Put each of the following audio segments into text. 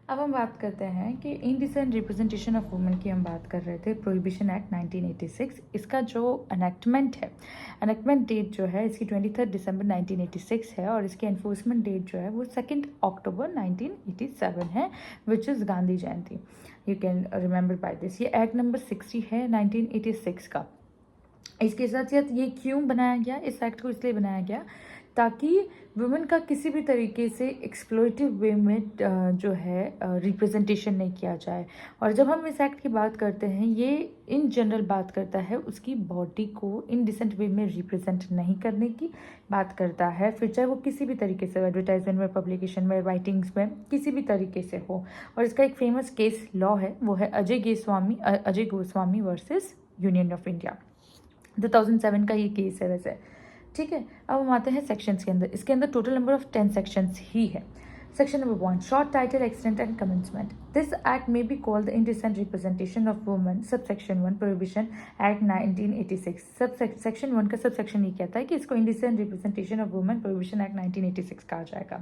अब हम बात करते हैं कि इनडिसेंट रिप्रेजेंटेशन ऑफ वुमेन की हम बात कर रहे थे, प्रोहिबिशन एक्ट 1986। इसका जो एनेक्टमेंट है, एनेक्टमेंट डेट जो है इसकी 23 दिसंबर 1986 है और इसकी एनफोर्समेंट डेट जो है वो 2 अक्टूबर 1987 है, which is Gandhi Jayanti. You can remember by this. ये एक्ट नंबर 60 है 1986 का। इसके साथ साथ ये क्यों बनाया गया, इस एक्ट को इसलिए बनाया गया ताकि वुमेन का किसी भी तरीके से एक्सप्लॉइटिव वे में जो है रिप्रेजेंटेशन नहीं किया जाए। और जब हम इस एक्ट की बात करते हैं, ये इन जनरल बात करता है उसकी बॉडी को इनडिसेंट वे में रिप्रेजेंट नहीं करने की बात करता है, फिर चाहे वो किसी भी तरीके से एडवर्टाइजमेंट में, पब्लिकेशन में, राइटिंग्स में, किसी भी तरीके से हो। और इसका एक फेमस केस लॉ है, वो है Ajay Goswami versus union of India. 2007 का ये केस है वैसे। ठीक है, अब हम आते हैं सेक्शंस के अंदर। इसके अंदर टोटल नंबर ऑफ 10 सेक्शंस ही है। Section number 1, short title, extent and commencement. This act may be called the indecent representation of women. Sub section 1, prohibition act 1986। Sub section 1 का सब सेक्शन ये कहता है कि इसको indecent representation of women prohibition act 1986 कहा जाएगा।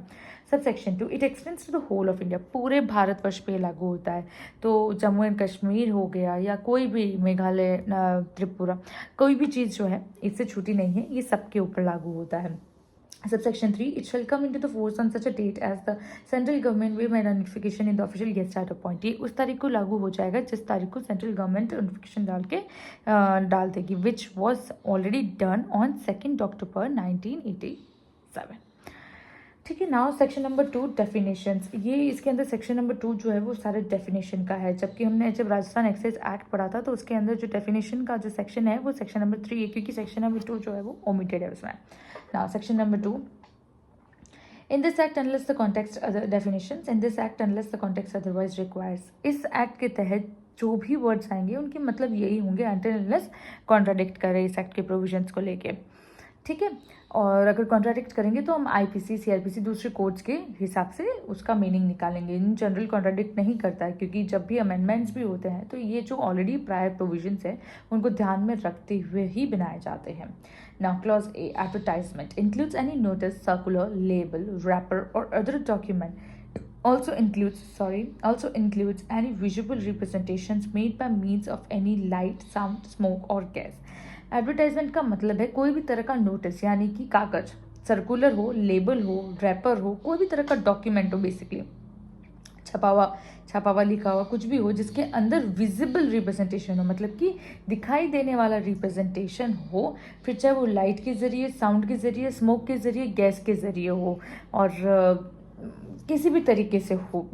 Sub section 2, it extends to the whole of India. पूरे भारतवर्ष पे लागू होता है। तो जम्मू एंड कश्मीर हो गया या कोई भी, मेघालय, त्रिपुरा, कोई भी चीज़ जो है इससे छूटी नहीं है, ये सबके ऊपर लागू होता है। Subsection 3, it shall come into the force on such a date as the central government will make notification in the official gazette appoint। ये उस तारीख को लागू हो जाएगा जिस तारीख को सेंट्रल गवर्नमेंट नोटिफिकेशन डाल देगी, which was already done on 2 अक्टूबर 1987। ठीक है। Now section number 2, definitions. ये इसके अंदर सेक्शन नंबर 2 जो है वो सारे डेफिनेशन का है, जबकि हमने जब राजस्थान एक्साइज एक्ट पढ़ा था तो उसके अंदर जो डेफिनेशन का जो सेक्शन है वो सेक्शन नंबर 3 है, क्योंकि सेक्शन नंबर 2 जो है वो ओमिटेड है उसमें। Now section number 2, in this act unless the context other definitions, in this act unless the context otherwise requires। इस एक्ट के तहत जो भी वर्ड्स आएंगे उनके मतलब यही होंगे until unless कॉन्ट्राडिक्ट करे इस एक्ट के प्रोविजंस को लेके। ठीक है, और अगर कॉन्ट्राडिक्ट करेंगे तो हम आईपीसी, सीआरपीसी, दूसरे कोड्स के हिसाब से उसका मीनिंग निकालेंगे। इन जनरल कॉन्ट्राडिक्ट नहीं करता है, क्योंकि जब भी अमेंडमेंट्स भी होते हैं तो ये जो ऑलरेडी प्रायर प्रोविजंस है उनको ध्यान में रखते हुए ही बनाए जाते हैं। Now clause A, advertisement includes any notice, circular, label, wrapper और other document also includes any visual representations made by means of any light, sound, smoke or gas। Advertisement का मतलब है कोई भी तरह का नोटिस, यानी कि कागज, सर्कुलर हो, लेबल हो, रैपर हो, कोई भी तरह का डॉक्यूमेंट हो, बेसिकली छपा हुआ लिखा हुआ कुछ भी हो जिसके अंदर विजिबल रिप्रेजेंटेशन हो, मतलब कि दिखाई देने वाला रिप्रेजेंटेशन हो, फिर चाहे वो लाइट के ज़रिए, साउंड के ज़रिए, स्मोक के ज़रिए, गैस के ज़रिए हो, और किसी भी तरीके से हो।